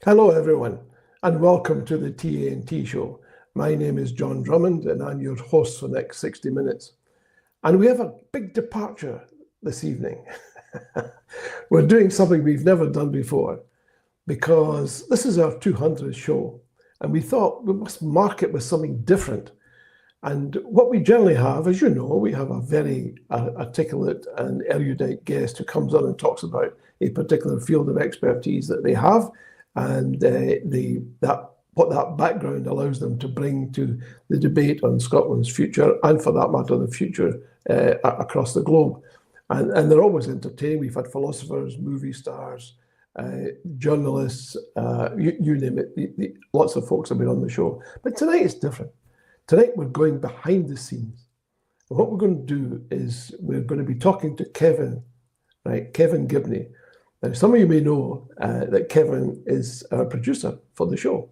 Hello, everyone, and welcome to the TNT Show. My name is John Drummond, and I'm your host for the next 60 minutes. And we have a big departure this evening. We're doing something we've never done before, because this is our 200th show, and we thought we must mark it with something different. And what we generally have, as you know, we have a very articulate and erudite guest who comes on and talks about a particular field of expertise that they have, and what that background allows them to bring to the debate on Scotland's future, and for that matter, the future across the globe. And they're always entertaining. We've had philosophers, movie stars, journalists, you name it. Lots of folks have been on the show. But tonight is different. Tonight we're going behind the scenes. And what we're going to do is we're going to be talking to Kevin, right? Kevin Gibney. Now, some of you may know that Kevin is our producer for the show.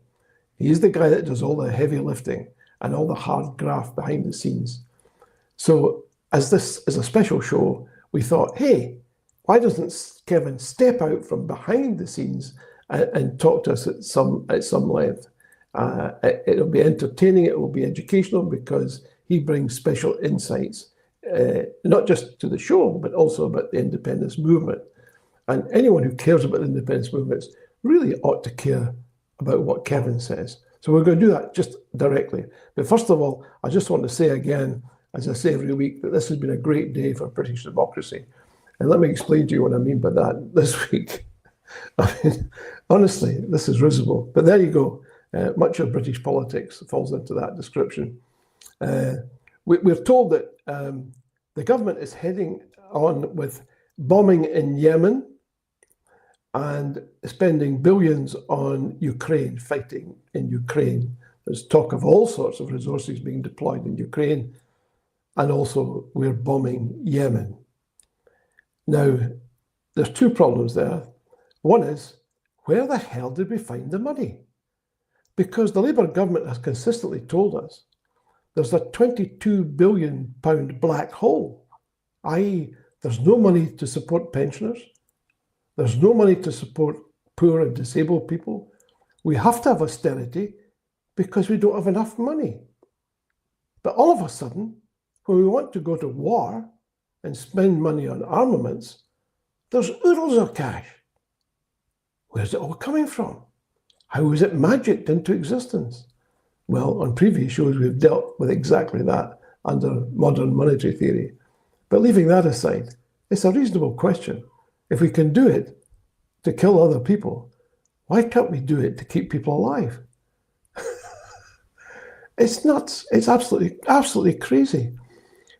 He's the guy that does all the heavy lifting and all the hard graft behind the scenes. So as this is a special show, we thought, hey, why doesn't Kevin step out from behind the scenes and talk to us at some length? It'll be entertaining, it will be educational, because he brings special insights, not just to the show, but also about the independence movement. And anyone who cares about the independence movements really ought to care about what Kevin says. So we're going to do that just directly. But first of all, I just want to say again, as I say every week, that this has been a great day for British democracy. And let me explain to you what I mean by that this week. I mean, honestly, this is risible. But there you go. Much of British politics falls into that description. We're told that the government is heading on with bombing in Yemen and spending billions on Ukraine, fighting in Ukraine. There's talk of all sorts of resources being deployed in Ukraine, and also we're bombing Yemen. Now, there's two problems there. One is, where the hell did we find the money? Because the Labour government has consistently told us there's a £22 billion black hole, i.e. there's no money to support pensioners, there's no money to support poor and disabled people. We have to have austerity because we don't have enough money. But all of a sudden, when we want to go to war and spend money on armaments, there's oodles of cash. Where's it all coming from? How is it magicked into existence? Well, on previous shows, we've dealt with exactly that under modern monetary theory. But leaving that aside, it's a reasonable question. If we can do it to kill other people, why can't we do it to keep people alive? It's nuts. It's absolutely crazy.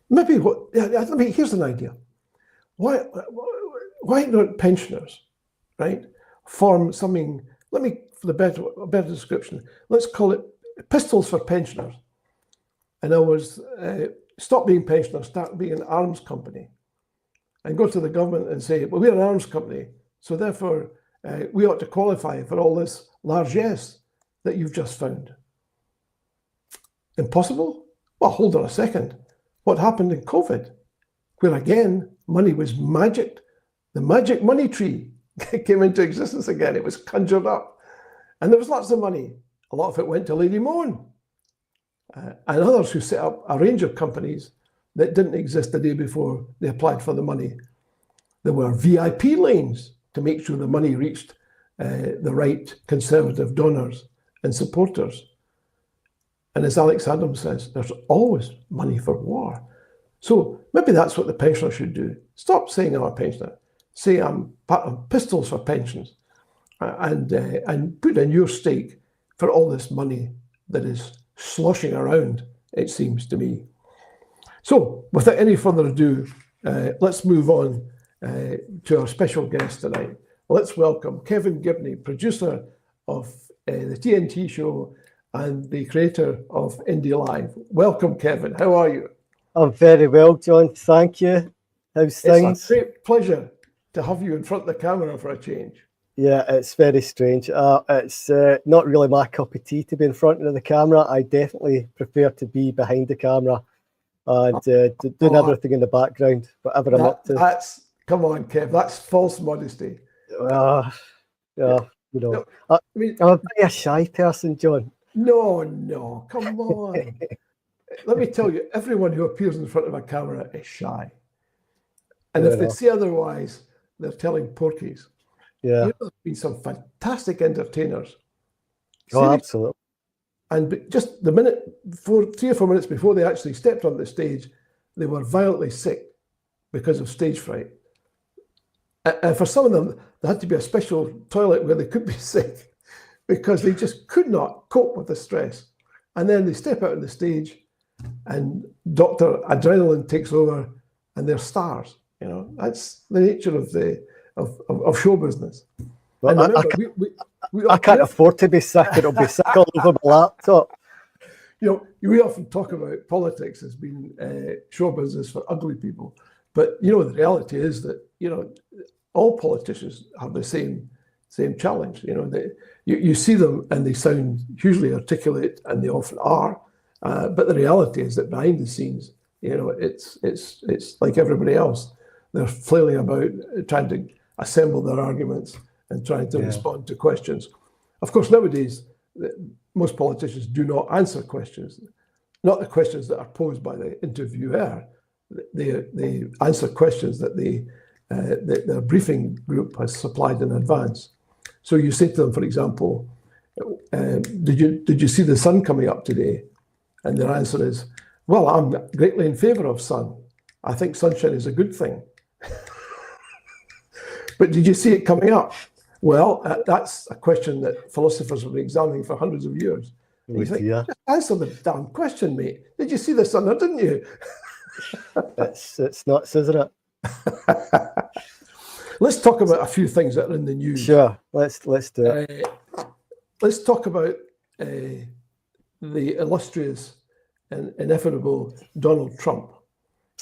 Here's an idea. Why don't pensioners, right, form something, for a better description, let's call it pistols for pensioners. In other words, stop being pensioners, start being an arms company, and go to the government and say, well, we're an arms company, so therefore we ought to qualify for all this largesse that you've just found. Impossible? Well, hold on a second. What happened in COVID, where again, money was magicked? The magic money tree came into existence again. It was conjured up. And there was lots of money. A lot of it went to Lady Moan and others who set up a range of companies that didn't exist the day before they applied for the money. There were VIP lanes to make sure the money reached the right conservative donors and supporters. And as Alex Adams says, there's always money for war. So maybe that's what the pensioner should do. Stop saying I'm a pensioner. Say I'm part of pistols for pensions, and put in your stake for all this money that is sloshing around, it seems to me. So without any further ado, let's move on to our special guest tonight. Let's welcome Kevin Gibney, producer of the TNT Show and the creator of Indie Live. Welcome, Kevin. How are you? I'm very well, John. Thank you. How's things? It's a great pleasure to have you in front of the camera for a change. Yeah, it's very strange. It's not really my cup of tea to be in front of the camera. I definitely prefer to be behind the camera and doing everything in the background, whatever I'm up to. Come on, Kev, that's false modesty. Yeah. You know, No, I, I mean, I'm a very shy person, John. no, come on. Let me tell you, everyone who appears in front of a camera is shy. And Fair if they enough. say otherwise, they're telling porkies. Yeah. There's been some fantastic entertainers. Oh, Seriously. absolutely. And just the minute, 3 or 4 minutes before they actually stepped on the stage, they were violently sick because of stage fright. And for some of them, there had to be a special toilet where they could be sick because they just could not cope with the stress. And then they step out on the stage and Dr. Adrenaline takes over and they're stars. You know, that's the nature of show business. Well, And remember, I can't afford to be sick. It'll be sick all over my laptop. You know, we often talk about politics as being show business for ugly people. But, you know, the reality is that, you know, all politicians have the same challenge. You know, you see them and they sound hugely articulate, and they often are. But the reality is that behind the scenes, you know, it's like everybody else. They're flailing about, trying to assemble their arguments and trying to respond to questions. Of course, nowadays, most politicians do not answer questions, not the questions that are posed by the interviewer. They answer questions that their briefing group has supplied in advance. So you say to them, for example, did you see the sun coming up today? And their answer is, well, I'm greatly in favor of sun. I think sunshine is a good thing. But did you see it coming up? Well, that's a question that philosophers have been examining for hundreds of years. You think, just answer the damn question, mate. Did you see the sun or didn't you? It's nuts, isn't it? Let's talk about a few things that are in the news. Sure, let's do it. Let's talk about the illustrious and ineffable Donald Trump.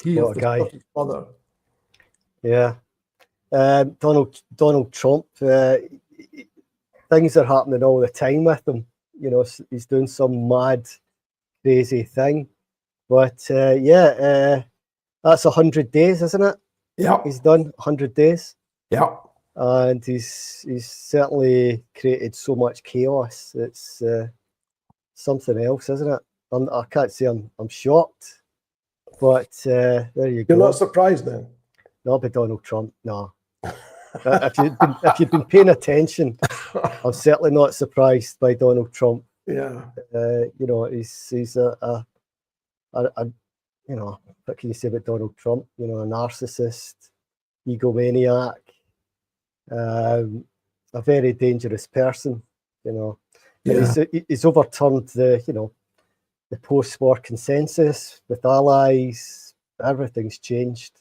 He of the Scottish mother. Yeah. Donald Trump, things are happening all the time with him. You know, he's doing some mad, crazy thing. But that's 100 days, isn't it? Yeah. He's done 100 days. Yeah. And he's certainly created so much chaos. It's something else, isn't it? I can't say I'm shocked, but there you go. You're not surprised then? Not by Donald Trump, no. if you've been paying attention, I'm certainly not surprised by Donald Trump. Yeah. You know, he's a you know, what can you say about Donald Trump? You know, a narcissist, egomaniac, a very dangerous person. You know, and he's overturned the post-war consensus with allies. Everything's changed.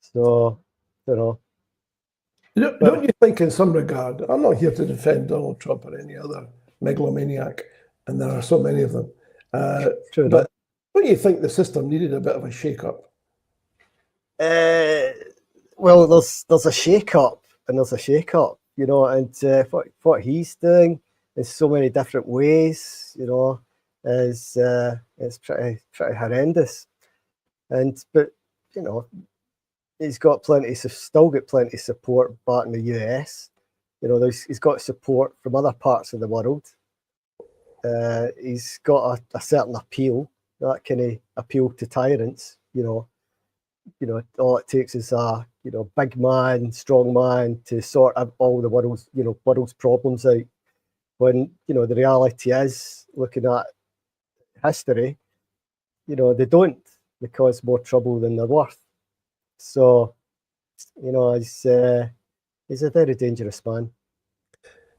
So, you know. Don't you think in some regard, I'm not here to defend Donald Trump or any other megalomaniac, and there are so many of them, True, but don't you think the system needed a bit of a shake-up? Well, there's a shake-up and there's a shake-up, you know, and what he's doing in so many different ways, you know, is it's pretty horrendous. But you know, he's got still got plenty of support back in the US. You know, he's got support from other parts of the world. He's got a certain appeal, that kind of appeal to tyrants. You know, all it takes is a big man, strong man to sort out all the world's problems out. When the reality is, looking at history, they don't. They cause more trouble than they're worth. So, he's a very dangerous man.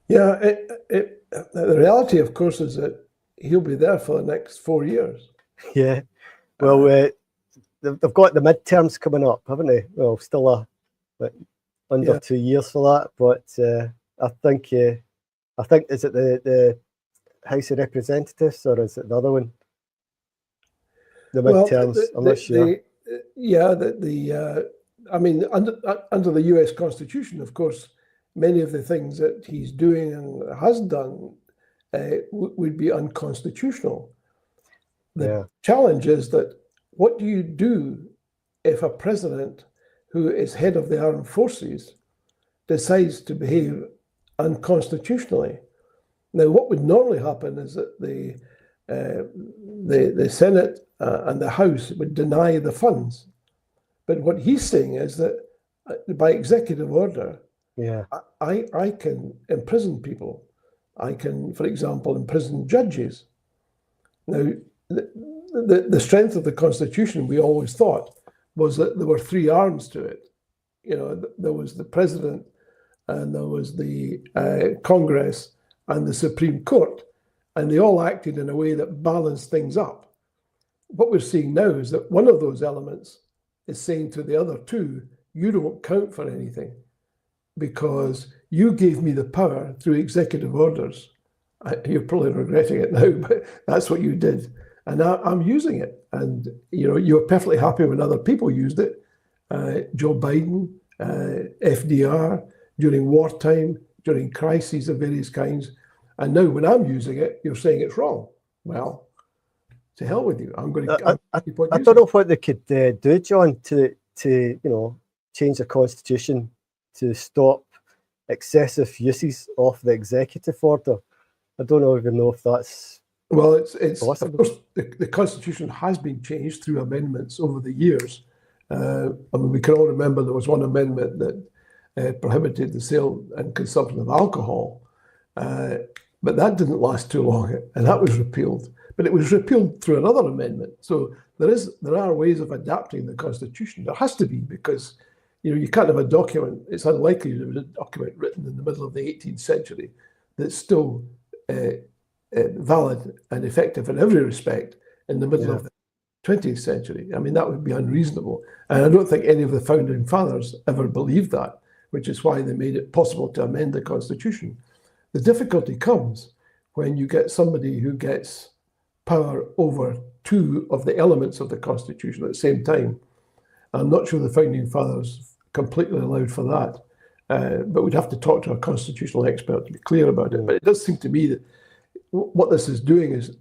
Yeah, the reality, of course, is that he'll be there for the next 4 years. Yeah, well, they've got the midterms coming up, haven't they? Well, still under 2 years for that, but I think is it the House of Representatives or is it the other one? The midterms, I'm not sure. I mean, under the US Constitution, of course, many of the things that he's doing and has done would be unconstitutional. The challenge is that what do you do if a president who is head of the armed forces decides to behave and constitutionally. Now, what would normally happen is that the Senate and the House would deny the funds. But what he's saying is that by executive order, I can imprison people. I can, for example, imprison judges. Now, the strength of the Constitution, we always thought, was that there were three arms to it. There was the president, and there was the Congress, and the Supreme Court, and they all acted in a way that balanced things up. What we're seeing now is that one of those elements is saying to the other two, you don't count for anything because you gave me the power through executive orders. You're probably regretting it now, but that's what you did. And I'm using it. And you're perfectly happy when other people used it. Joe Biden, FDR, during wartime, during crises of various kinds. And now when I'm using it, you're saying it's wrong. Well, to hell with you. I'm going to keep on using it. I don't know what they could do, John, to change the Constitution to stop excessive uses of the executive order. I don't even know if that's possible. Of course, the Constitution has been changed through amendments over the years. We can all remember there was one amendment that prohibited the sale and consumption of alcohol, but that didn't last too long, and that was repealed. But it was repealed through another amendment. So there are ways of adapting the Constitution. There has to be, because you can't have a document. It's unlikely there was a document written in the middle of the 18th century that's still valid and effective in every respect in the middle of the 20th century. I mean, that would be unreasonable. And I don't think any of the founding fathers ever believed that, which is why they made it possible to amend the Constitution. The difficulty comes when you get somebody who gets power over two of the elements of the Constitution at the same time. I'm not sure the founding fathers completely allowed for that, but we'd have to talk to a constitutional expert to be clear about it. But it does seem to me that what this is doing is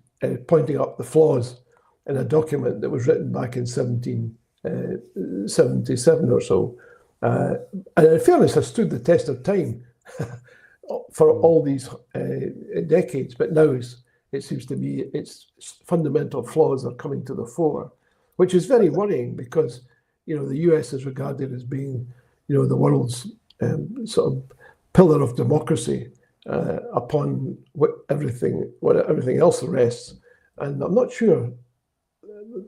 pointing up the flaws in a document that was written back in 1777 or so. And in fairness, has stood the test of time for all these decades, but now it seems to me its fundamental flaws are coming to the fore, which is very worrying because, the US is regarded as being, the world's sort of pillar of democracy upon what everything else rests. And I'm not sure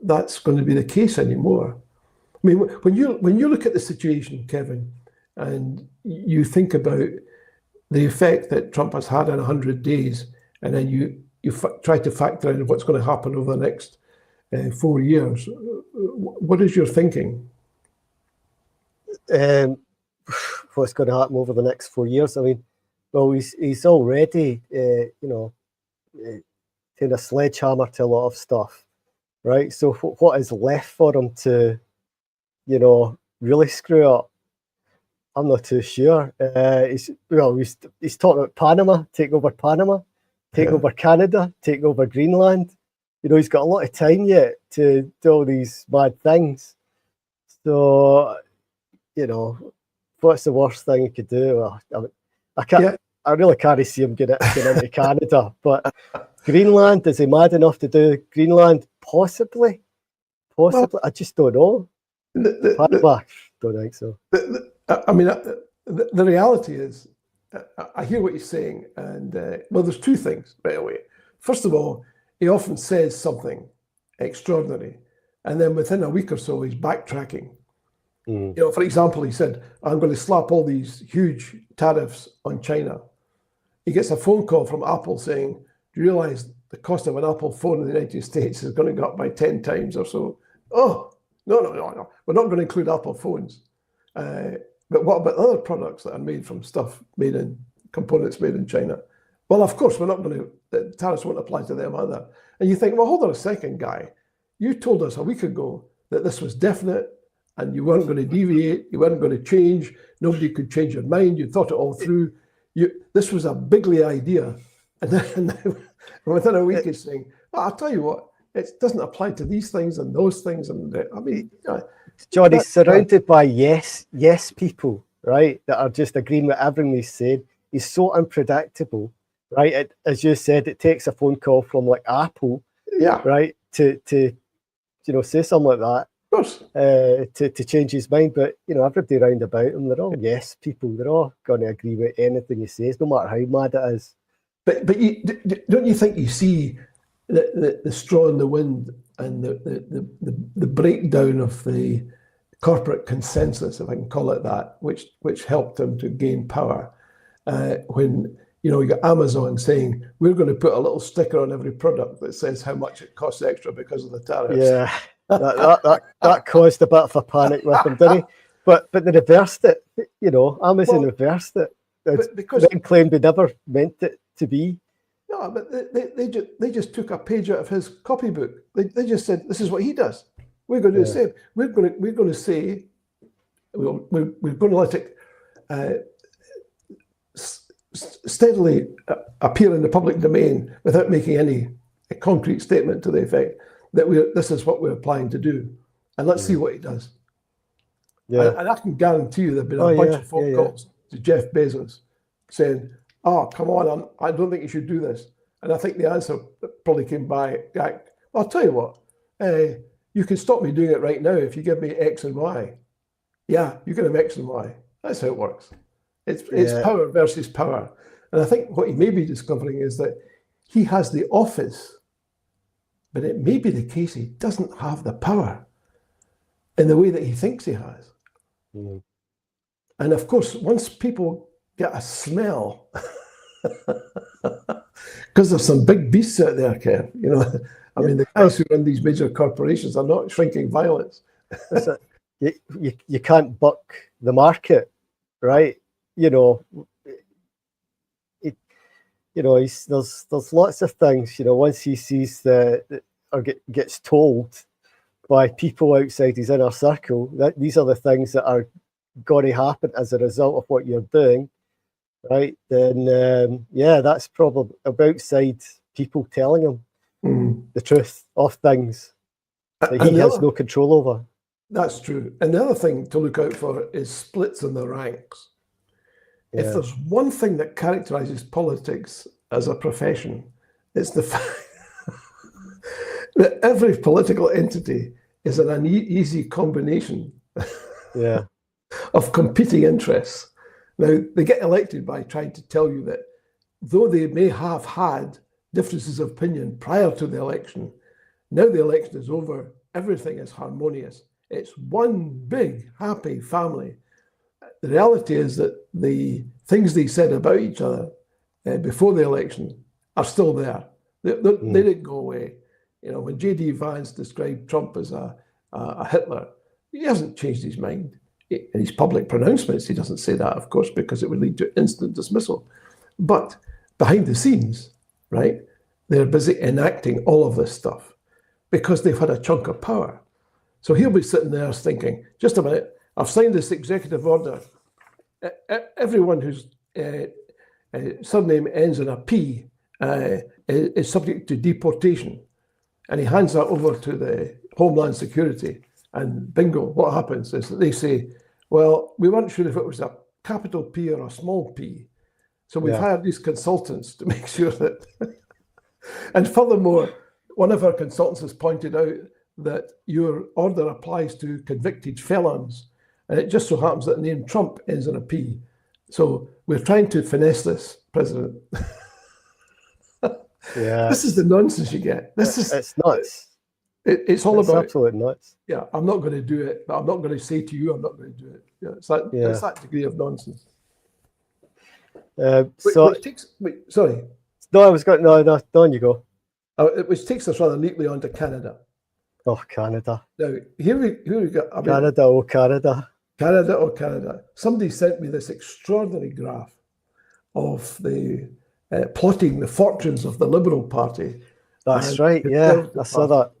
that's going to be the case anymore. I mean, when you look at the situation, Kevin, and you think about the effect that Trump has had in 100 days, and then you try to factor in what's going to happen over the next 4 years, what is your thinking? What's going to happen over the next 4 years? I mean, well, he's already, taking a sledgehammer to a lot of stuff, right? So what is left for him to, really screw up? I'm not too sure. He's talking about Panama, take over Panama, take over Canada, take over Greenland. He's got a lot of time yet to do all these bad things. So, what's the worst thing he could do? I can't. Yeah. I really can't see him getting into Canada. But Greenland, is he mad enough to do Greenland? Possibly. Well, I just don't know. Panama, don't think so. The reality is, I hear what you're saying, and there's two things, by the way. First of all, he often says something extraordinary, and then within a week or so, he's backtracking. For example, he said, I'm going to slap all these huge tariffs on China. He gets a phone call from Apple saying, do you realize the cost of an Apple phone in the United States is going to go up by 10 times or so? Oh, no. We're not going to include Apple phones. But what about other products that are made from components made in China? Well, of course, the tariffs won't apply to them either. And you think, well, hold on a second, guy. You told us a week ago that this was definite and you weren't going to deviate, you weren't going to change, nobody could change your mind, you thought it all through. This was a bigly idea. And then within a week, it's saying, I'll tell you what, it doesn't apply to these things and those things. And John, he's surrounded by yes people, right, that are just agreeing with everything he said. he's so unpredictable, right? As you said, it takes a phone call from like Apple, Yeah, right, to say something like that. of course. To change his mind, but everybody round about him, they're all yes people. They're all going to agree with anything he says, no matter how mad it is. But don't you think you see the straw in the wind and the breakdown of the corporate consensus, if I can call it that, which helped him to gain power, when you got Amazon saying we're going to put a little sticker on every product that says how much it costs extra because of the tariffs. Yeah, that caused a bit of a panic with him, didn't he? But they reversed it. Amazon reversed it. Because they claimed they never meant it to be. No, but they just took a page out of his copybook. They just said, this is what he does. We're going to do the same. We're going to say we're going to let it steadily appear in the public domain without making any concrete statement to the effect that this is what we're applying to do, and let's see what he does. Yeah, and I can guarantee you there've been a bunch of phone calls to Jeff Bezos saying, "Oh, come on, I don't think you should do this." And I think the answer probably came back, well, I'll tell you what, you can stop me doing it right now if you give me X and Y. Yeah, you can have X and Y. That's how it works. It's power versus power. And I think what he may be discovering is that he has the office, but it may be the case he doesn't have the power in the way that he thinks he has. Mm. And of course, once people get a smell, because there's some big beasts out there, Ken, I mean, the guys who run these major corporations are not shrinking violets. You can't buck the market, right? There's lots of things, once he sees or gets told by people outside his inner circle that these are the things that are going to happen as a result of what you're doing, right? Then, that's probably outside people telling him the truth of things that he has no control over. That's true. And the other thing to look out for is splits in the ranks. Yeah. If there's one thing that characterizes politics as a profession, it's the fact that every political entity is an uneasy combination of competing interests. Now, they get elected by trying to tell you that though they may have had differences of opinion prior to the election, now the election is over, everything is harmonious. It's one big, happy family. The reality is that the things they said about each other before the election are still there. They didn't go away. When J.D. Vance described Trump as a Hitler, he hasn't changed his mind. In his public pronouncements, he doesn't say that, of course, because it would lead to instant dismissal. But behind the scenes, right, they're busy enacting all of this stuff because they've had a chunk of power. So he'll be sitting there thinking, just a minute, I've signed this executive order. Everyone whose surname ends in a P is subject to deportation. And he hands that over to the Homeland Security. And bingo, what happens is that they say, well, we weren't sure if it was a capital P or a small p. So we've hired these consultants to make sure that... And furthermore, one of our consultants has pointed out that your order applies to convicted felons. And it just so happens that the name Trump ends in a P. So we're trying to finesse this, President. This is the nonsense you get. It's nuts. It's about absolute nuts. Yeah, I'm not going to do it, but I'm not going to say to you, I'm not going to do it. It's that degree of nonsense. Sorry. No, I was going. No, on you go. Which takes us rather neatly on to Canada. Oh, Canada. Now, here we go. Canada. Canada. Somebody sent me this extraordinary graph of the plotting the fortunes of the Liberal Party. That's right. Yeah, I saw that.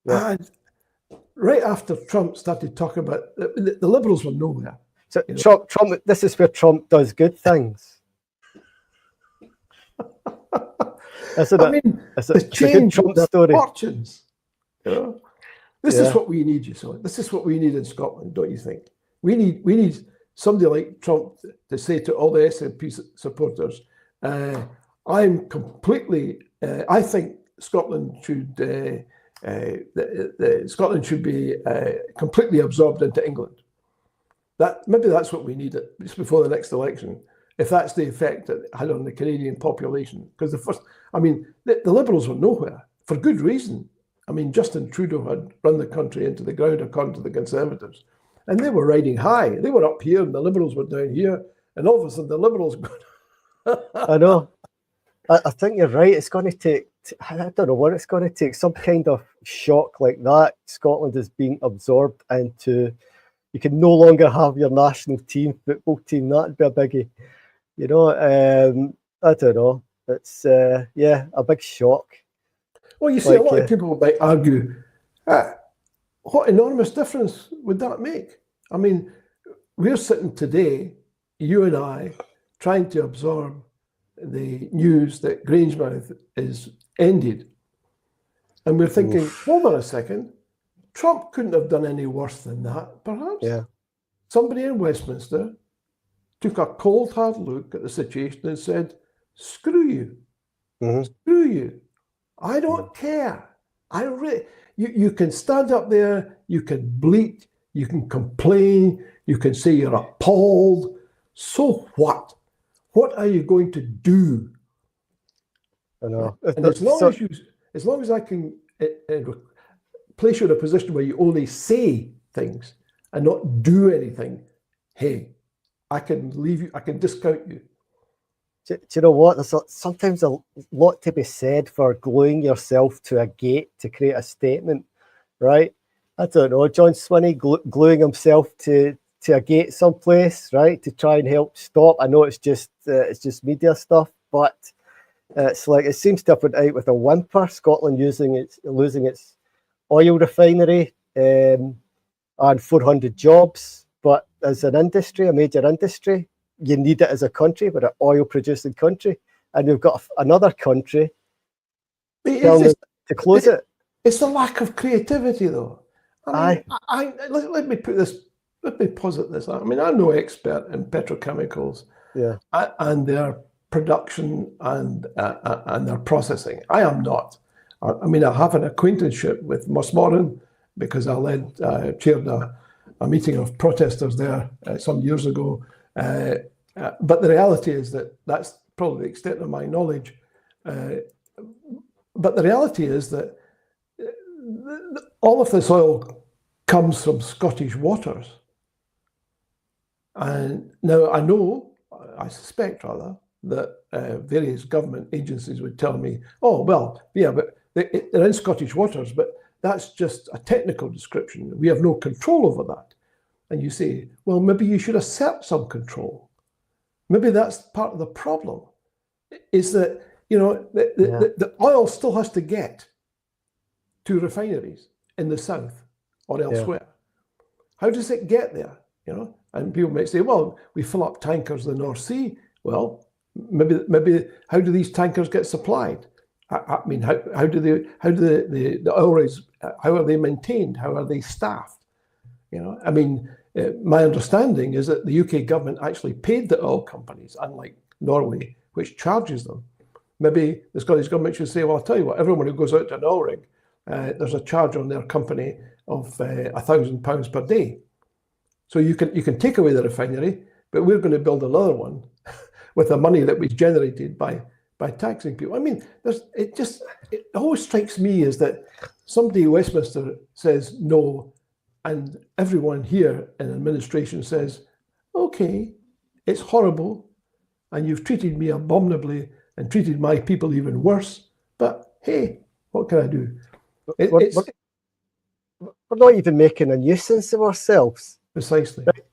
Yeah. And right after Trump started talking about the Liberals were nowhere. So Trump. This is where Trump does good things. The change of the fortunes. This is what we need, This is what we need in Scotland, don't you think? We need somebody like Trump to say to all the SNP supporters, I'm completely, I think Scotland should Scotland should be completely absorbed into England. Maybe that's what we need just before the next election, if that's the effect it had on the Canadian population. Because the Liberals were nowhere, for good reason. I mean, Justin Trudeau had run the country into the ground according to the Conservatives. And they were riding high. They were up here and the Liberals were down here. And all of a sudden the Liberals... I know. I think you're right. It's going to take, I don't know what it's going to take, some kind of shock like that. Scotland is being absorbed into, you can no longer have your national team, football team. That'd be a biggie. You know, I don't know. It's, a big shock. Well, you see, a lot of people might argue, what enormous difference would that make? I mean, we're sitting today, you and I, trying to absorb the news that Grangemouth is ended. And we're thinking, hold on a second, Trump couldn't have done any worse than that, perhaps. Yeah. Somebody in Westminster took a cold, hard look at the situation and said, screw you. Screw you. I don't care. You can stand up there, you can bleat, you can complain, you can say you're appalled. So what? What are you going to do? I know. And as long as I can place you in a position where you only say things and not do anything, hey, I can leave you, I can discount you. Do you know what? There's sometimes a lot to be said for gluing yourself to a gate to create a statement, right? I don't know. John Swinney gluing himself to a gate someplace, right, to try and help stop. I know it's just media stuff, but it's like it seems to have put out with a whimper. Scotland losing its oil refinery and 400 jobs, but as an industry, a major industry, you need it as a country. We're an oil-producing country, and we've got another country to close it. It's the lack of creativity, though. Let me posit this. I mean, I'm no expert in petrochemicals, and their production and their processing. I am not. I mean, I have an acquaintanceship with Mossmoran because I chaired a meeting of protesters there some years ago. But the reality is that's probably the extent of my knowledge. But the reality is that all of this oil comes from Scottish waters. And now I suspect rather, that various government agencies would tell me, oh, well, yeah, but they're in Scottish waters, but that's just a technical description. We have no control over that. And you say, well, maybe you should assert some control. Maybe that's part of the problem, is that, you know, the oil still has to get to refineries in the south or elsewhere. How does it get there? You know, and people might say, well, we fill up tankers in the North Sea. Well, maybe how do these tankers get supplied? I mean, how do the oil rigs, how are they maintained? How are they staffed? You know, I mean, my understanding is that the UK government actually paid the oil companies, unlike Norway, which charges them. Maybe the Scottish government should say, well, I'll tell you what, everyone who goes out to an oil rig, there's a charge on their company of £1,000 per day. So you can take away the refinery, but we're going to build another one with the money that was generated by taxing people. I mean, it always strikes me is that somebody in Westminster says no, and everyone here in administration says, okay, it's horrible, and you've treated me abominably and treated my people even worse, but hey, what can I do? We're not even making a nuisance of ourselves. Precisely. Right?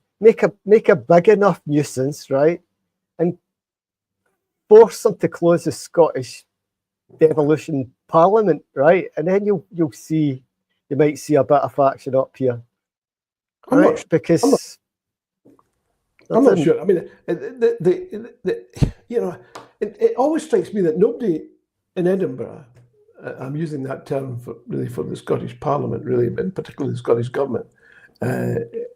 Make a big enough nuisance, right? And force them to close the Scottish devolution parliament, right? And then you might see a bit of action up here. I'm not sure. I mean, it always strikes me that nobody in Edinburgh, I'm using that term for the Scottish Parliament, really, and particularly the Scottish government,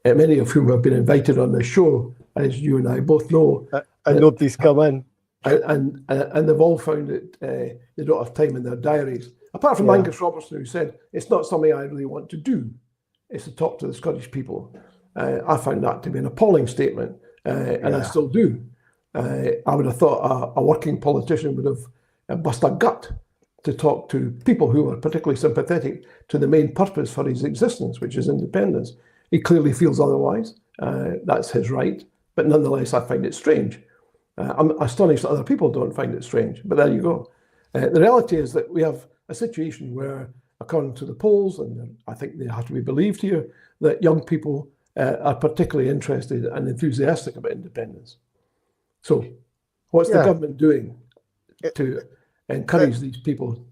many of whom have been invited on the show, as you and I both know. And nobody's come in. And they've all found that they don't have time in their diaries. Apart from Angus Robertson, who said, it's not something I really want to do, it's to talk to the Scottish people. I found that to be an appalling statement, and I still do. I would have thought a working politician would have bust a gut to talk to people who are particularly sympathetic to the main purpose for his existence, which is independence. He clearly feels otherwise. That's his right. But nonetheless, I find it strange. I'm astonished that other people don't find it strange, but there you go. The reality is that we have a situation where, according to the polls, and I think they have to be believed here, that young people are particularly interested and enthusiastic about independence. So what's the government doing to encourage these people?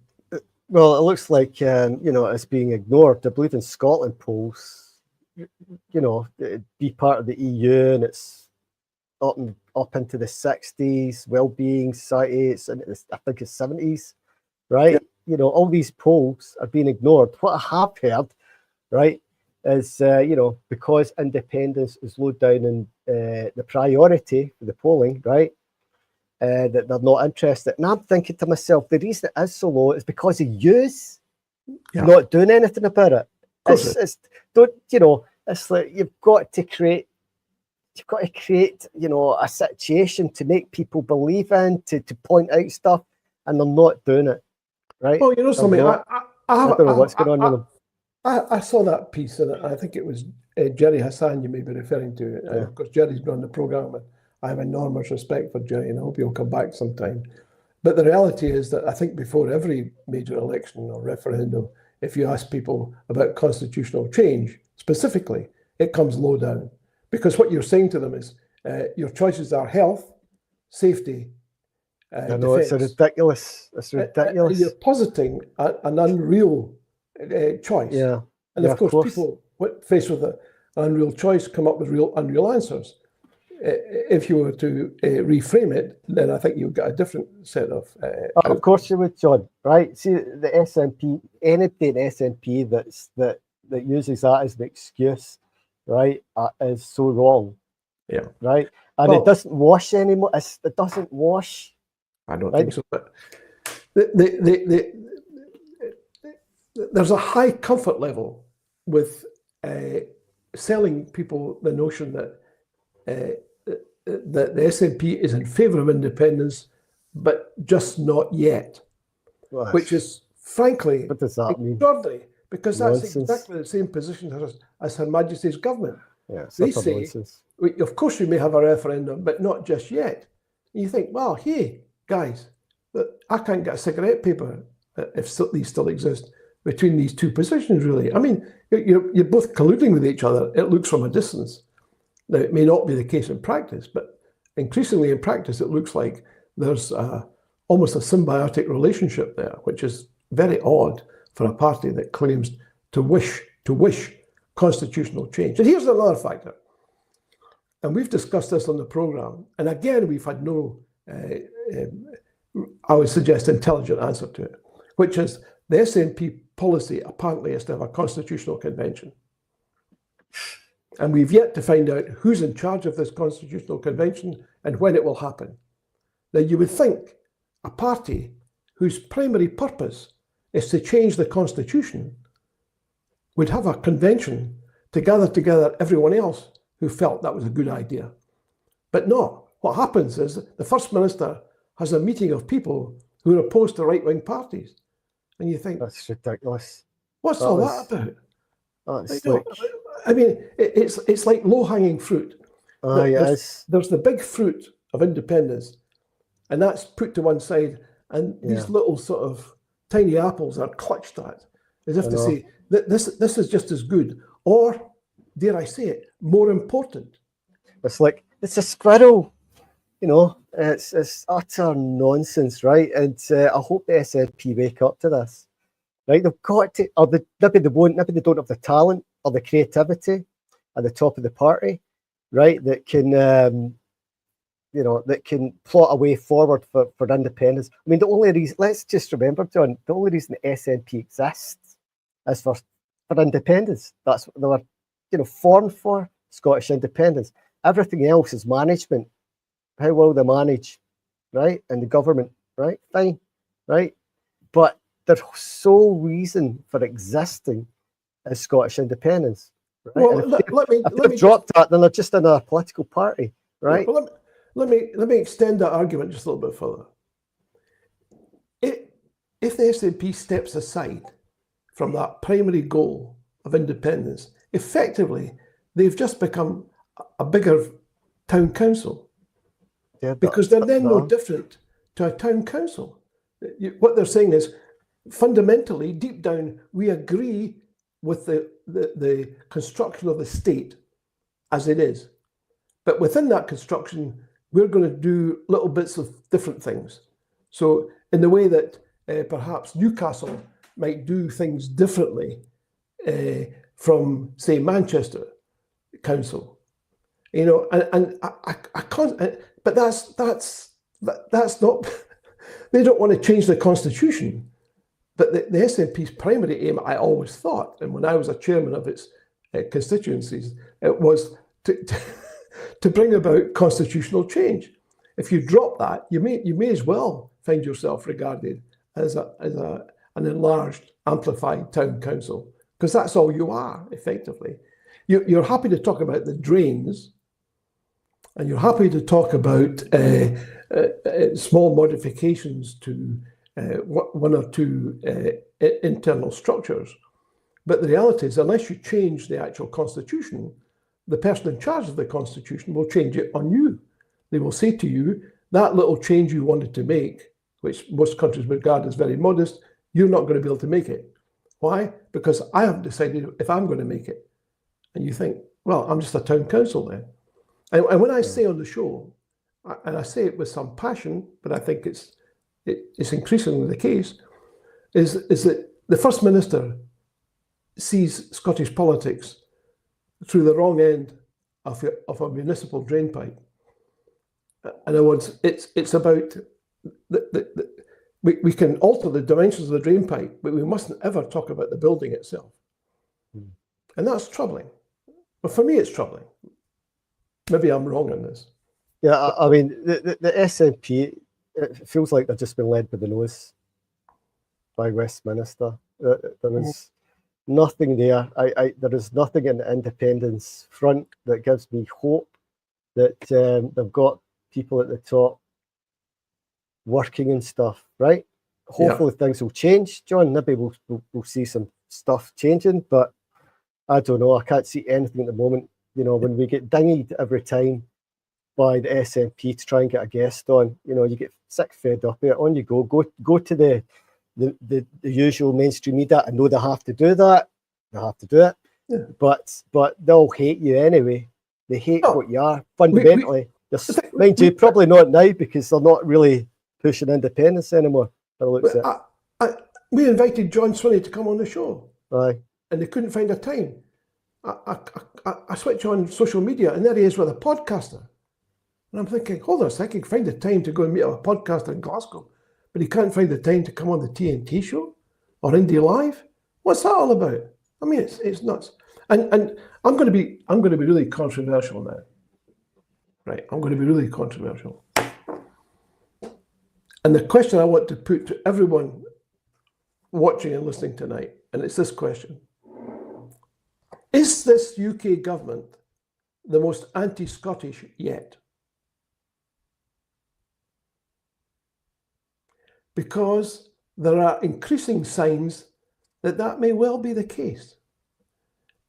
Well, it looks like, it's being ignored. I believe in Scotland polls, be part of the EU, and it's up into the 60s, well-being society, I think it's 70s, right? Yeah. All these polls are being ignored. What I have heard, right, is, because independence is low down in the priority for the polling, right, that they're not interested. And I'm thinking to myself, the reason it is so low is because of yous not doing anything about it. It's like you've got to create, a situation to make people believe in, to point out stuff, and they're not doing it, right? Oh, something. I don't know what's going on with them. I saw that piece, and I think it was Jerry Hassan you may be referring to. Of course, Jerry's been on the programme, and I have enormous respect for Jerry, and I hope he'll come back sometime. But the reality is that I think before every major election or referendum, if you ask people about constitutional change specifically, it comes low down. Because what you're saying to them is your choices are health, safety, I know, defense. It's ridiculous. You're positing an unreal choice. Yeah. And of course, people faced with an unreal choice come up with unreal answers. If you were to reframe it, then I think you've got a different set of... of course you would, John, right? See, the SNP, anybody in SNP that uses that as the excuse, right, is so wrong. Yeah. Right? And it doesn't wash anymore. It doesn't wash. I don't think so. But there's a high comfort level with selling people the notion that the SNP is in favour of independence, but just not yet. Gosh. Which is, frankly, what does that mean? Extraordinary, because that's exactly the same position as Her Majesty's government. Yeah, they say, of course we may have a referendum, but not just yet. And you think, well, hey, guys, I can't get a cigarette paper, if these still exist, between these two positions, really. I mean, you're both colluding with each other, it looks from a distance. Now, it may not be the case in practice, but increasingly in practice, it looks like there's almost a symbiotic relationship there, which is very odd for a party that claims to wish constitutional change. And here's another factor, and we've discussed this on the programme, and again, we've had no, I would suggest, intelligent answer to it, which is the SNP policy apparently is to have a constitutional convention. And we've yet to find out who's in charge of this constitutional convention and when it will happen. Now, you would think a party whose primary purpose is to change the constitution would have a convention to gather together everyone else who felt that was a good idea. But no, what happens is the First Minister has a meeting of people who are opposed to right-wing parties. And you think, that's ridiculous. What's all that about? Like, I mean, it's like low-hanging fruit. Yes. There's the big fruit of independence, and that's put to one side, and these little sort of tiny apples are clutched at, as if to say that this is just as good, or, dare I say it, more important. It's like, it's a squirrel, it's utter nonsense, right? And I hope the SNP wake up to this, right? They've got to, maybe they won't, maybe they don't have the talent or the creativity at the top of the party, right? That can, that can plot a way forward for independence. I mean, the only reason, let's just remember, John, the only reason the SNP exists is for independence. That's what they were, formed for. Scottish independence. Everything else is management. How well they manage, right? And the government, right? Fine, right? But their sole reason for existing is Scottish independence, right? Well, And let me drop that, then they're just in a political party, right? Well, let me extend that argument just a little bit further. If the SNP steps aside from that primary goal of independence, effectively they've just become a bigger town council, because they're then no different to a town council. What they're saying is, fundamentally, deep down, we agree with the construction of the state as it is. But within that construction, we're going to do little bits of different things. So in the way that perhaps Newcastle might do things differently from, say, Manchester Council, and I can't. But that's not. They don't want to change the constitution. But the SNP's primary aim, I always thought, and when I was a chairman of its constituencies, it was to bring about constitutional change. If you drop that, you may as well find yourself regarded as an enlarged, amplified town council, because that's all you are, effectively. You're happy to talk about the drains, and you're happy to talk about small modifications to one or two internal structures. But the reality is, unless you change the actual constitution, the person in charge of the constitution will change it on you. They will say to you, that little change you wanted to make, which most countries regard as very modest, you're not going to be able to make it. Why? Because I haven't decided if I'm going to make it. And you think, well, I'm just a town council then. And when I say on the show, and I say it with some passion, but I think it's increasingly the case, is that the First Minister sees Scottish politics through the wrong end of a municipal drain pipe. In other words, it's about we can alter the dimensions of the drain pipe, but we mustn't ever talk about the building itself. And that's troubling. But for me, it's troubling. Maybe I'm wrong on this. Yeah, I mean, the SNP, it feels like they've just been led by the nose by Westminster. There is nothing there. There is nothing in the independence front that gives me hope that they've got people at the top working and stuff, right? Hopefully things will change, John. Maybe we'll see some stuff changing, but I don't know. I can't see anything at the moment. You know, when we get dinged every time by the SNP to try and get a guest on, you know, you get sick, fed up of it. On you go. Go to the usual mainstream media. I know they have to do that. They have to do it. Yeah. But they'll hate you anyway. They hate what you are fundamentally. Mind you, probably not now because they're not really pushing independence anymore. We invited John Swinney to come on the show. Aye. And they couldn't find a time. I switch on social media, and there he is with a podcaster. And I'm thinking, hold on a second, he can find the time to go and meet a podcaster in Glasgow, but he can't find the time to come on the TNT show or Indie Live. What's that all about? I mean, it's nuts. And I'm going to be really controversial now. Right, I'm going to be really controversial. And the question I want to put to everyone watching and listening tonight, and it's this question. Is this UK government the most anti-Scottish yet? Because there are increasing signs that may well be the case.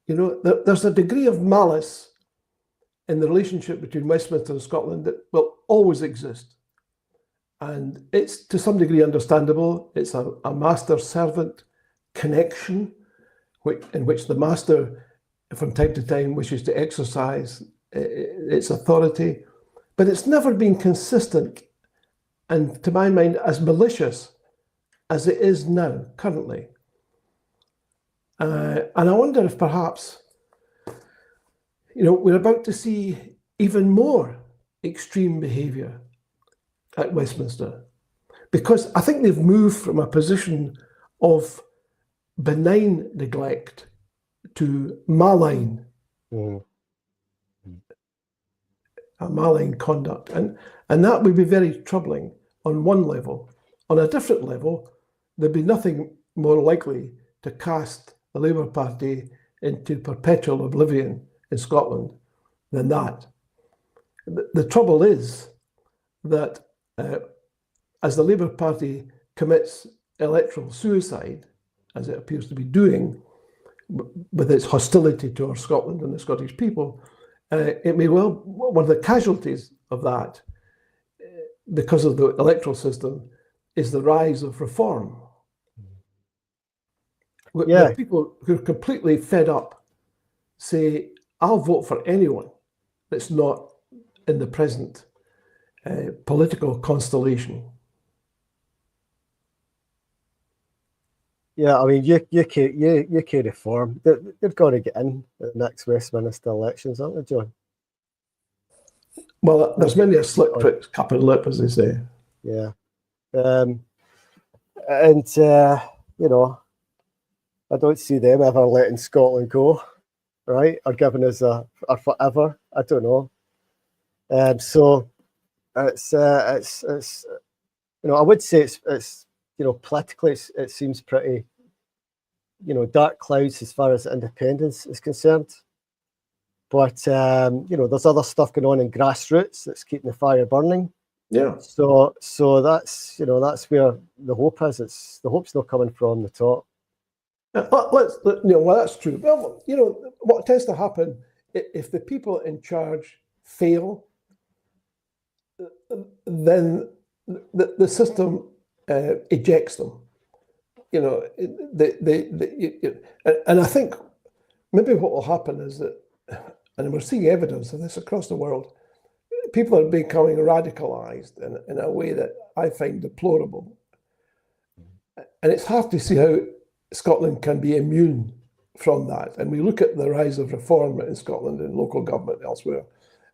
You know, there's a degree of malice in the relationship between Westminster and Scotland that will always exist. And it's to some degree understandable. It's a master-servant connection in which the master from time to time wishes to exercise its authority, but it's never been consistent and, to my mind, as malicious as it is now, currently. And I wonder if perhaps, you know, we're about to see even more extreme behaviour at Westminster, because I think they've moved from a position of benign neglect to malign malign conduct. And that would be very troubling on one level. On a different level, there'd be nothing more likely to cast the Labour Party into perpetual oblivion in Scotland than that. The trouble is that as the Labour Party commits electoral suicide, as it appears to be doing, with its hostility towards Scotland and the Scottish people, it may well, one of the casualties of that, because of the electoral system, is the rise of reform. Where people who are completely fed up say, I'll vote for anyone that's not in the present political constellation. Yeah, I mean, UK reform, they've got to get in the next Westminster elections, aren't they, John? Well, there's many a slip prick cup and lip, as they say. Yeah. You know, I don't see them ever letting Scotland go, right? Or giving us a forever. I don't know. So it's you know, I would say it's you know, politically it seems pretty, you know, dark clouds as far as independence is concerned. But you know, there's other stuff going on in grassroots that's keeping the fire burning. Yeah. So that's, you know, that's where the hope is. The hope's not coming from the top. You know, well, that's true. Well, you know, what tends to happen if the people in charge fail, then the system ejects them. You know, and I think maybe what will happen is that, and we're seeing evidence of this across the world, people are becoming radicalized in a way that I find deplorable. And it's hard to see how Scotland can be immune from that. And we look at the rise of reform in Scotland and local government elsewhere,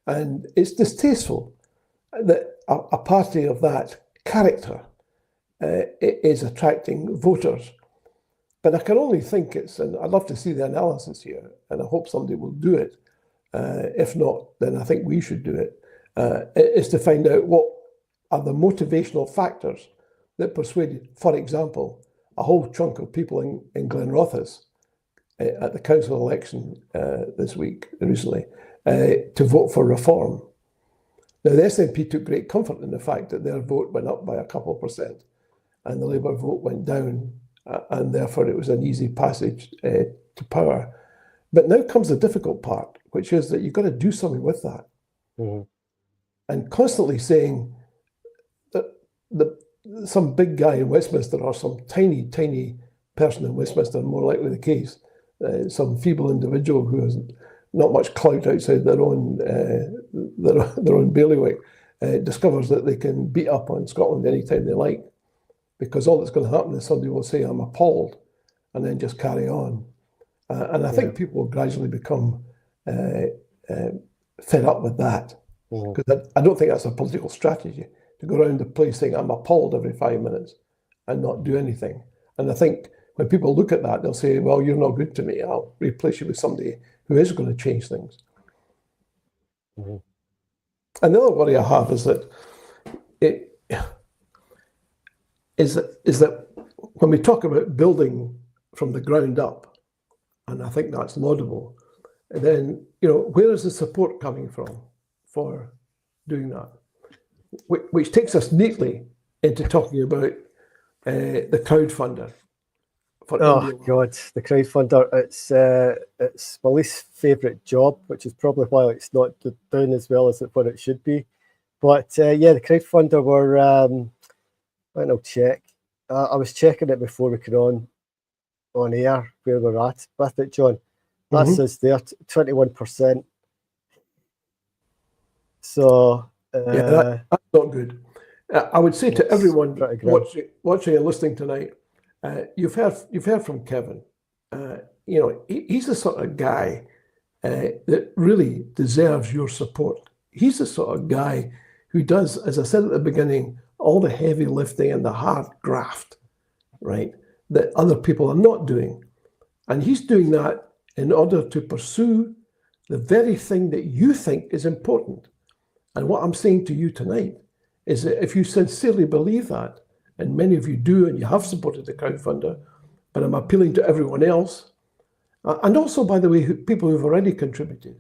and it's distasteful that a party of that character is attracting voters. But I can only think and I'd love to see the analysis here, and I hope somebody will do it. If not, then I think we should do it, is to find out what are the motivational factors that persuaded, for example, a whole chunk of people in Glenrothes at the council election recently, to vote for reform. Now, the SNP took great comfort in the fact that their vote went up by a couple % and the Labour vote went down, and therefore it was an easy passage to power. But now comes the difficult part, which is that you've got to do something with that. Mm-hmm. And constantly saying that some big guy in Westminster or some tiny person in Westminster, more likely the case, some feeble individual who has not much clout outside their own bailiwick, discovers that they can beat up on Scotland anytime they like, because all that's going to happen is somebody will say, I'm appalled, and then just carry on. And I think people will gradually become fed up with that, because I don't think that's a political strategy, to go around the place saying, I'm appalled every 5 minutes and not do anything. And I think when people look at that, they'll say, well, you're not good to me. I'll replace you with somebody who is going to change things. Mm-hmm. And the other worry I have is that when we talk about building from the ground up, and I think that's laudable, then, you know, where is the support coming from for doing that? Which takes us neatly into talking about the crowdfunder. God, the crowdfunder, it's my least favourite job, which is probably why it's not doing as well as what it should be. But the crowdfunder were, I'll check. I was checking it before we came on air where we're at with it, John. That says there 21%. So that's not good. I would say to everyone watching and listening tonight, you've heard from Kevin. You know, he's the sort of guy that really deserves your support. He's the sort of guy who does, as I said at the beginning, all the heavy lifting and the hard graft, right, that other people are not doing. And he's doing that in order to pursue the very thing that you think is important. And what I'm saying to you tonight is that if you sincerely believe that, and many of you do, and you have supported the crowdfunder, but I'm appealing to everyone else, and also, by the way, people who've already contributed,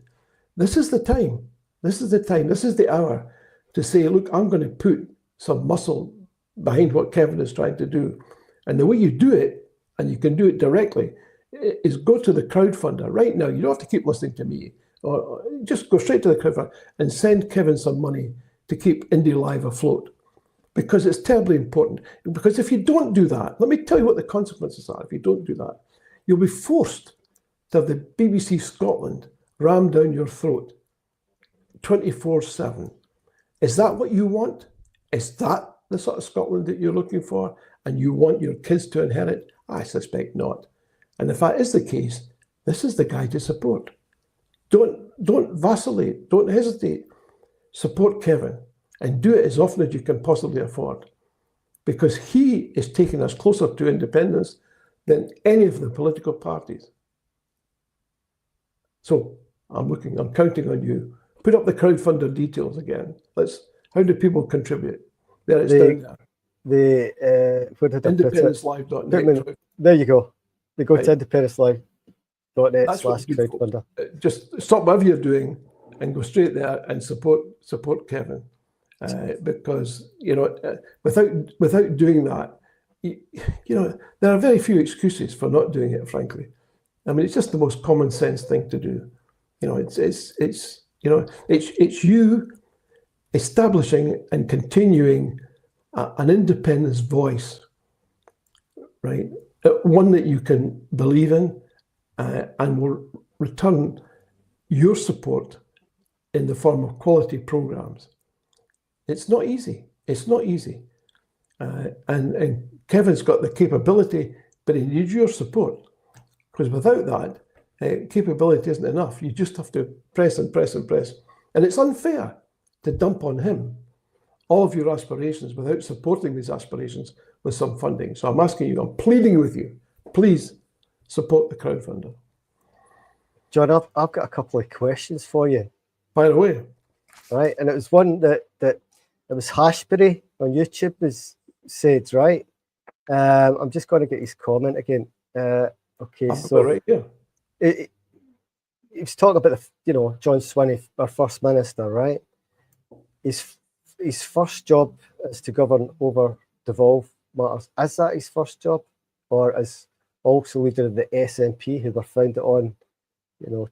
this is the time. This is the time. This is the hour to say, look, I'm going to put some muscle behind what Kevin is trying to do. And the way you do it, and you can do it directly, is go to the crowdfunder right now. You don't have to keep listening to me, or just go straight to the crowdfunder and send Kevin some money to keep Indie Live afloat, because it's terribly important. Because if you don't do that, let me tell you what the consequences are. If you don't do that, you'll be forced to have the BBC Scotland rammed down your throat 24/7. Is that what you want? Is that the sort of Scotland that you're looking for and you want your kids to inherit? I suspect not. And if that is the case, this is the guy to support. Don't vacillate, don't hesitate. Support Kevin, and do it as often as you can possibly afford, because he is taking us closer to independence than any of the political parties. So I'm counting on you. Put up the crowdfunder details again. How do people contribute? There it's down there. Independencelive.net. There you go. They go Right. to independencelive.net/crowdfunder. Just stop whatever you're doing and go straight there and support Kevin, because without doing that, there are very few excuses for not doing it. Frankly, I mean, it's just the most common sense thing to do. It's you establishing and continuing an independence voice, right? One that you can believe in, and will return your support in the form of quality programs. It's not easy. It's not easy. And Kevin's got the capability, but he needs your support, because without that, capability isn't enough. You just have to press and press and press. And it's unfair to dump on him all of your aspirations without supporting these aspirations with some funding. So I'm asking you, I'm pleading with you, please support the crowdfunder. John, I've got a couple of questions for you. By the way. Right, and it was one that it was Hashberry on YouTube was said, right? I'm just going to get his comment again. Okay, so right, yeah. He was talking about John Swinney, our First Minister, right? His first job is to govern over devolved matters. Is that his first job, or is also leader of the SNP, who were founded on,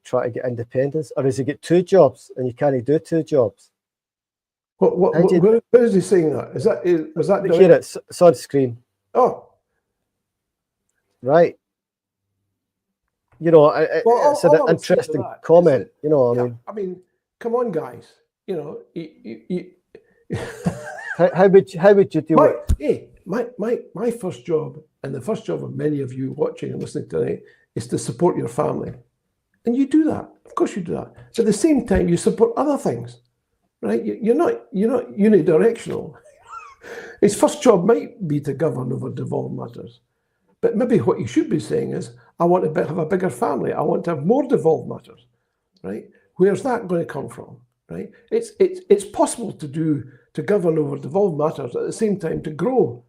try to get independence, or has he got two jobs and you can't do two jobs? Where is he saying that? Was that here? It's on screen. Oh, right. It's an interesting comment. I mean, come on, guys. How would you do it? Hey, my first job, and the first job of many of you watching and listening tonight, is to support your family, and you do that. Of course, you do that. So at the same time, you support other things, right? You're not unidirectional. His first job might be to govern over devolved matters, but maybe what you should be saying is, I want to have a bigger family. I want to have more devolved matters, right? Where's that going to come from, right? It's possible to govern over devolved matters at the same time to grow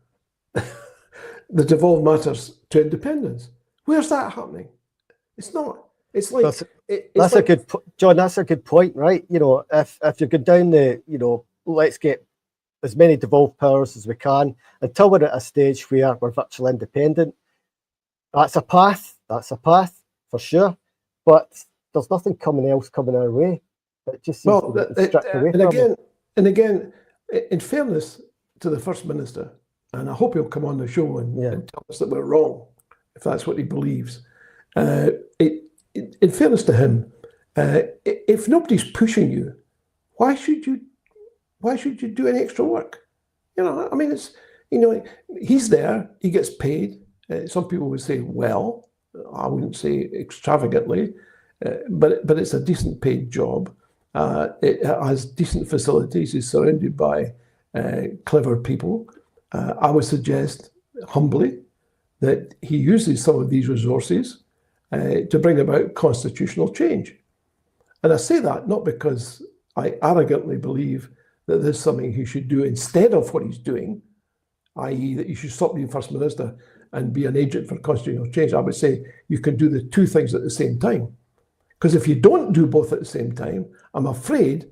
the devolved matters to independence. Where's that happening? It's not. It's like that's a good John. That's a good point, right? If you go down the, let's get as many devolved powers as we can until we're at a stage where we're virtually independent. That's a path. That's a path for sure. But there's nothing coming our way. It just seems to be stripped away from and again, in fairness to the First Minister, and I hope he'll come on the show and tell us that we're wrong, if that's what he believes. In fairness to him, if nobody's pushing you, why should you do any extra work? I mean, he's there, he gets paid. Some people would say, well, I wouldn't say extravagantly, but it's a decent paid job. It has decent facilities. He's surrounded by clever people. I would suggest humbly that he uses some of these resources to bring about constitutional change. And I say that not because I arrogantly believe that there's something he should do instead of what he's doing, i.e. that you should stop being First Minister and be an agent for constitutional change. I would say you can do the two things at the same time. Because if you don't do both at the same time, I'm afraid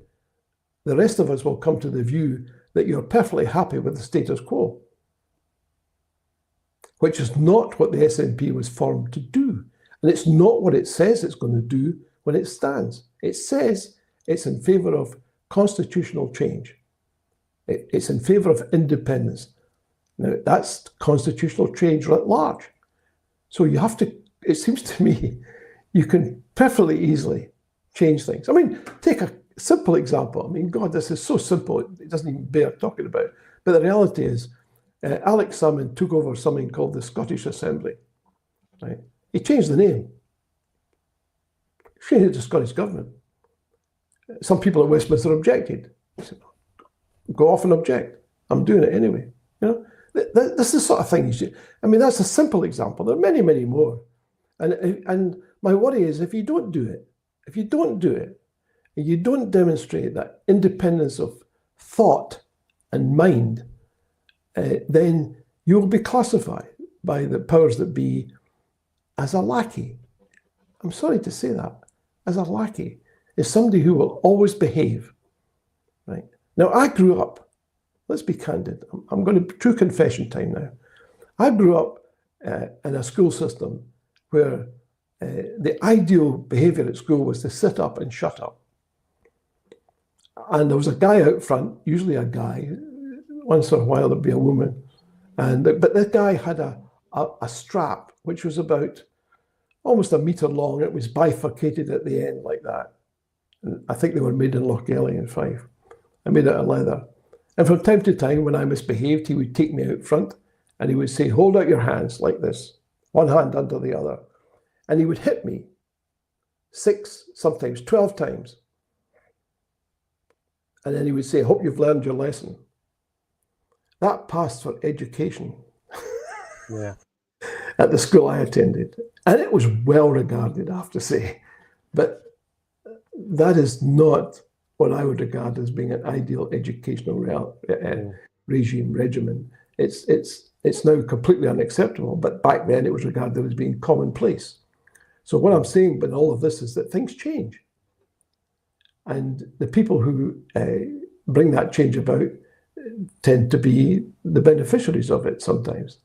the rest of us will come to the view that you're perfectly happy with the status quo, which is not what the SNP was formed to do. And it's not what it says it's going to do when it stands. It says it's in favour of constitutional change. It's in favour of independence. Now, that's constitutional change writ large. So you have to, it seems to me, you can perfectly easily change things. I mean, take a simple example. I mean, God, this is so simple, it doesn't even bear talking about. But the reality is, Alex Salmond took over something called the Scottish Assembly. Right? He changed the name. He changed it to Scottish Government. Some people at Westminster objected. He said, go off and object. I'm doing it anyway. You know, this is the sort of thing you should. I mean, that's a simple example. There are many, many more. And my worry is if you don't do it, and you don't demonstrate that independence of thought and mind, then you will be classified by the powers that be as a lackey. I'm sorry to say that, as a lackey, is somebody who will always behave. Right? Now, I grew up, let's be candid, I'm going to true confession time now. I grew up in a school system where the ideal behavior at school was to sit up and shut up. And there was a guy out front, usually a guy, once in a while there'd be a woman, but this guy had a strap which was about almost a metre long. It was bifurcated at the end like that. And I think they were made in Lochgelly in Fife. I made it out of leather. And from time to time, when I misbehaved, he would take me out front and he would say, hold out your hands like this, one hand under the other. And he would hit me 6, sometimes 12 times. And then he would say, hope you've learned your lesson. That passed for education. Yeah. At the school I attended. And it was well regarded, I have to say. But that is not what I would regard as being an ideal educational regimen. It's now completely unacceptable, but back then it was regarded as being commonplace. So what I'm saying with all of this is that things change. And the people who bring that change about tend to be the beneficiaries of it sometimes.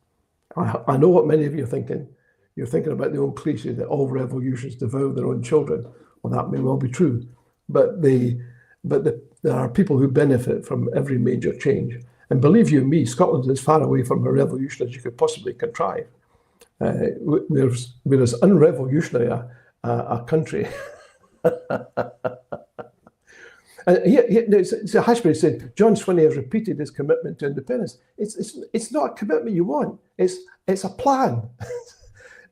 I know what many of you are thinking. You're thinking about the old cliche that all revolutions devour their own children. Well, that may well be true. But there are people who benefit from every major change. And believe you me, Scotland is as far away from a revolution as you could possibly contrive. We're as unrevolutionary a country. So Hashbury said, John Swinney has repeated his commitment to independence. It's not a commitment you want. It's a plan.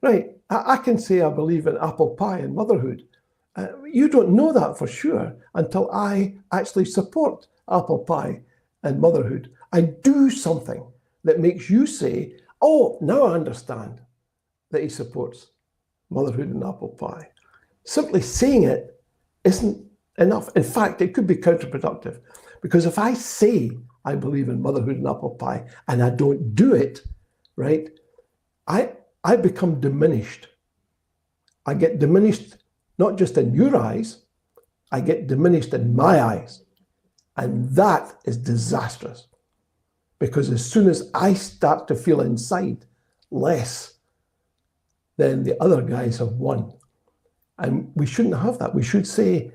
Right. I can say I believe in apple pie and motherhood. You don't know that for sure until I actually support apple pie and motherhood. I do something that makes you say, oh, now I understand that he supports motherhood and apple pie. Simply saying it isn't enough. In fact, it could be counterproductive, because if I say I believe in motherhood and apple pie and I don't do it, right, I become diminished. I get diminished not just in your eyes, I get diminished in my eyes. And that is disastrous, because as soon as I start to feel inside less, then the other guys have won. And we shouldn't have that. We should say,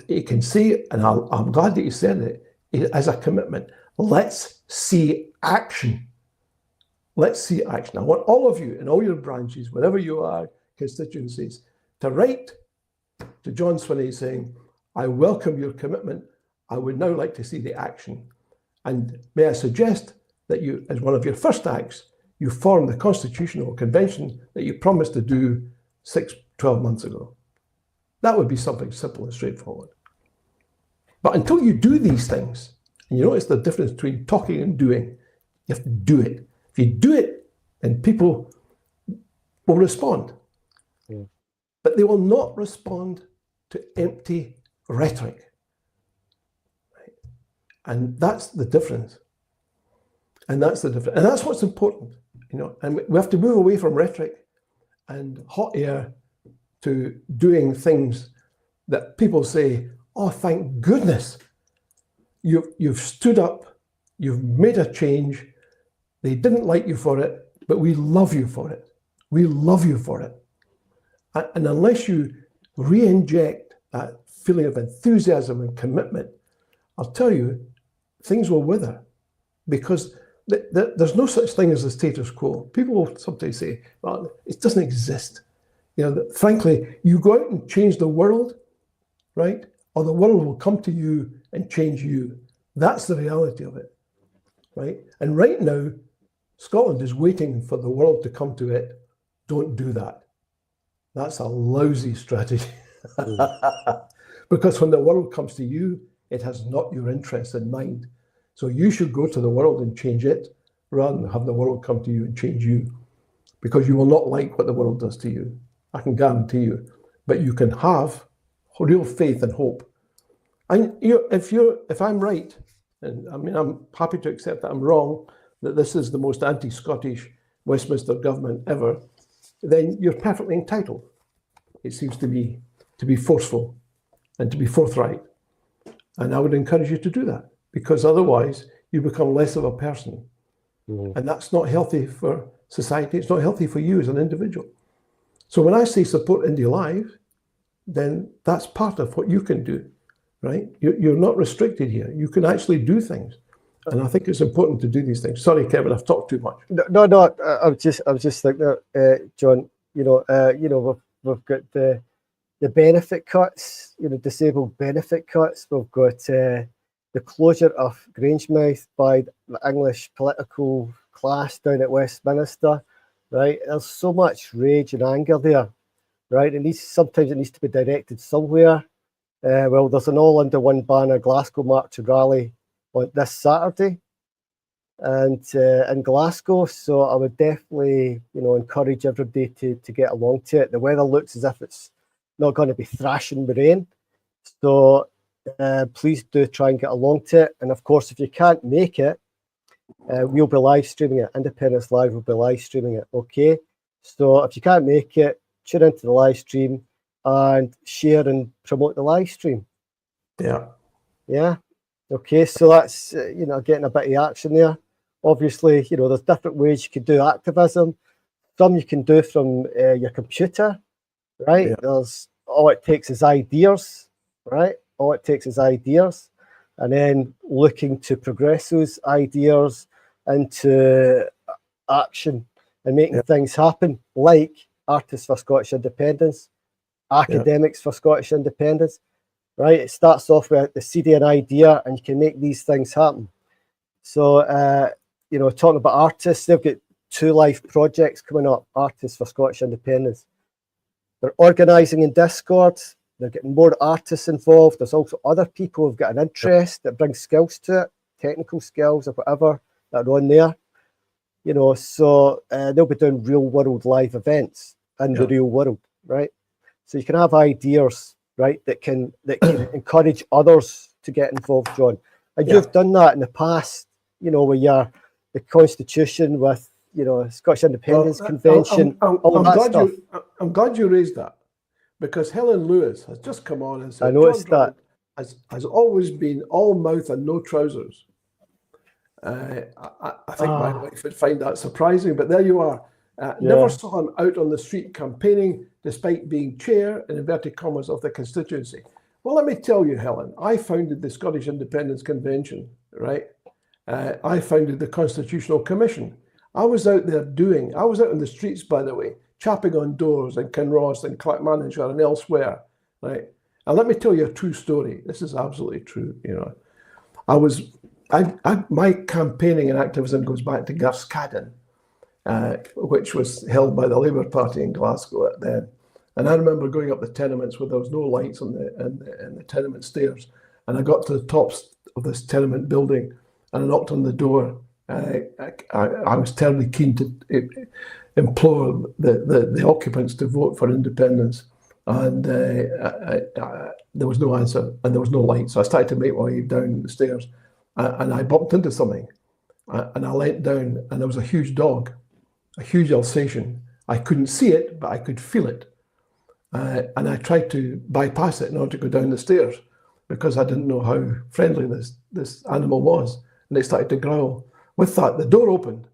you can say, and I'm glad that you said it, as a commitment, let's see action. Let's see action. I want all of you in all your branches, wherever you are, constituencies, to write to John Swinney saying, I welcome your commitment. I would now like to see the action. And may I suggest that you, as one of your first acts, you form the Constitutional Convention that you promised to do 12 months ago. That would be something simple and straightforward. But until you do these things, and you notice the difference between talking and doing, you have to do it. If you do it, then people will respond. But they will not respond to empty rhetoric. Right? And that's the difference. And that's what's important, and we have to move away from rhetoric and hot air to doing things that people say, oh, thank goodness, you've stood up, you've made a change. They didn't like you for it, but we love you for it. We love you for it. And unless you re-inject that feeling of enthusiasm and commitment, I'll tell you, things will wither, because there's no such thing as the status quo. People will sometimes say, well, it doesn't exist. Frankly, you go out and change the world, right? Or the world will come to you and change you. That's the reality of it, right? And right now, Scotland is waiting for the world to come to it. Don't do that. That's a lousy strategy. Because when the world comes to you, it has not your interests in mind. So you should go to the world and change it, rather than have the world come to you and change you, because you will not like what the world does to you. I can guarantee you. But you can have real faith and hope. And if I'm right, and I mean, I'm happy to accept that I'm wrong, that this is the most anti-Scottish Westminster government ever, then you're perfectly entitled, it seems to me, to be forceful and to be forthright. And I would encourage you to do that, because otherwise you become less of a person. And that's not healthy for society. It's not healthy for you as an individual. So when I say support Indie Live, then that's part of what you can do, right? You're not restricted here. You can actually do things. And I think it's important to do these things. Sorry, Kevin, I've talked too much. No. I was just thinking, John. We've got the benefit cuts. Disabled benefit cuts. We've got the closure of Grangemouth by the English political class down at Westminster. Right. There's so much rage and anger there. Right. Sometimes it needs to be directed somewhere. Well, there's an all under one banner Glasgow March and Rally on this Saturday, and in Glasgow. So I would definitely, encourage everybody to get along to it. The weather looks as if it's not going to be thrashing with rain, so please do try and get along to it. And of course, if you can't make it, we'll be live streaming it. Independence Live will be live streaming it. Okay, so if you can't make it, tune into the live stream and share and promote the live stream. Yeah. Okay, so that's getting a bit of action there. Obviously, there's different ways you can do activism. Some you can do from your computer, right? Yeah. There's all it takes is ideas, right? All it takes is ideas, and then looking to progress those ideas into action and making things happen, like Artists for Scottish Independence, Academics for Scottish Independence. Right, it starts off with the seed of an idea, and you can make these things happen. So, talking about artists, they've got 2 live projects coming up. Artists for Scottish Independence. They're organising in Discord. They're getting more artists involved. There's also other people who've got an interest that bring skills to it, technical skills or whatever that are on there. So they'll be doing real world live events in the real world, right? So you can have ideas, right, that can encourage others to get involved, John. And you've done that in the past, with the Constitution, with Scottish Independence Convention. I'm glad you raised that, because Helen Lewis has just come on and said, I noticed that has always been all mouth and no trousers. I think my wife would find that surprising, but there you are. Never saw him out on the street campaigning, despite being chair, in inverted commas, of the constituency. Well, let me tell you, Helen, I founded the Scottish Independence Convention, right? I founded the Constitutional Commission. I was out there I was out in the streets, by the way, chapping on doors in Kinross and Clackmannanshire and elsewhere, right? And let me tell you a true story. This is absolutely true, my campaigning and activism goes back to Garscadden, which was held by the Labour Party in Glasgow then. And I remember going up the tenements where there was no lights on the tenement stairs. And I got to the tops of this tenement building and I knocked on the door. I was terribly keen to implore the occupants to vote for independence. And there was no answer and there was no light. So I started to make my way down the stairs, and I bumped into something, and I leant down, and there was a huge dog, a huge Alsatian. I couldn't see it, but I could feel it. And I tried to bypass it in order to go down the stairs because I didn't know how friendly this animal was. And it started to growl. With that, the door opened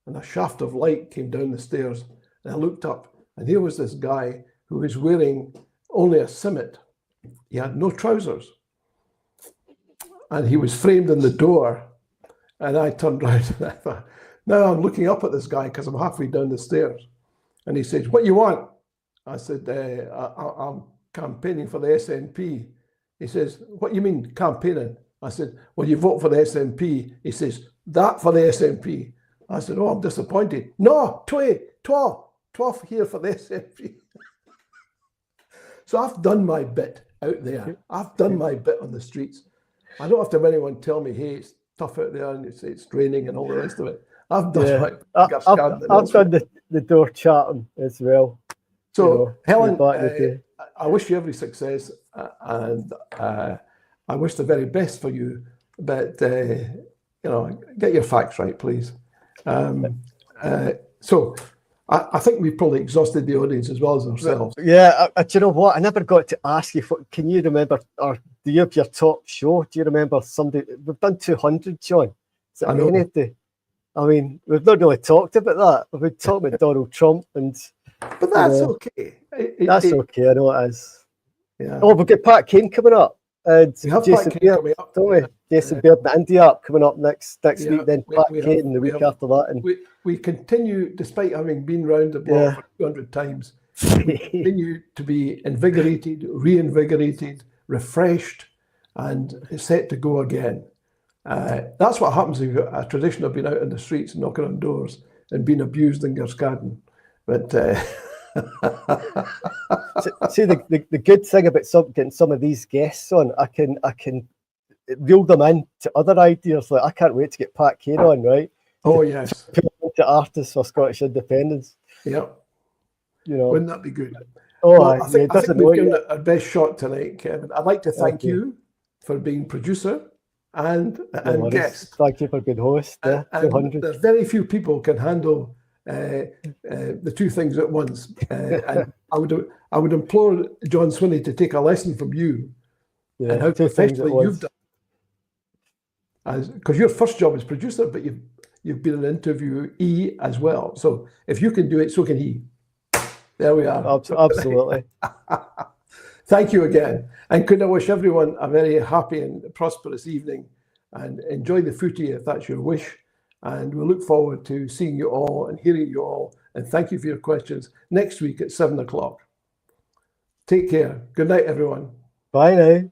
and a shaft of light came down the stairs. And I looked up, and here was this guy who was wearing only a simit. He had no trousers. And he was framed in the door. And I turned around and I thought, now I'm looking up at this guy because I'm halfway down the stairs. And he says, "What you want?" I said, I'm campaigning for the SNP. He says, "What you mean campaigning?" I said, "Well, you vote for the SNP." He says, "That for the SNP." I said, "Oh, I'm disappointed." "No, twelve here for the SNP." So I've done my bit out there. I've done my bit on the streets. I don't have to have anyone tell me, "Hey, it's tough out there and it's raining and all the rest of it." I've done my I've done the door chatting as well. So, Helen, I wish you every success, and I wish the very best for you. But get your facts right, please. So, I think we've probably exhausted the audience as well as ourselves. Yeah, do you know what? I never got to ask you. Can you remember, or do you have your top show? Do you remember somebody? We've done 200, John. Is it anything? I mean, we've not really talked about that. We've been talking about Donald Trump and. But that's okay. That's okay. I know it is. Yeah. Oh, we've got Pat Kane coming up. We have Jason Pat Kane coming up. Don't we? Jason Beard and India up coming up next week. Then Pat Kane the week after that. And we continue, despite having been round the block for 200 times, we continue to be invigorated, reinvigorated, refreshed, and set to go again. That's what happens if you've got a tradition of being out in the streets, knocking on doors, and being abused in Gerskaden. But see, the good thing about getting some of these guests on, I can reel them in to other ideas. Like I can't wait to get Pat Kane on, right? Oh yes, to artists for Scottish independence. Yeah, wouldn't that be good? Oh, well, I think we've given it our best shot tonight, Kevin. I'd like to thank you for being producer and guest. Thank you for being host. And there's very few people can handle the two things at once. And I would implore John Swinney to take a lesson from you and how professionally you've done. Because your first job is producer, but you've been an interviewee as well. So if you can do it, so can he. There we are. Absolutely. Thank you again. And could I wish everyone a very happy and prosperous evening, and enjoy the footy if that's your wish. And we look forward to seeing you all and hearing you all. And thank you for your questions next week at 7 o'clock. Take care. Good night, everyone. Bye now.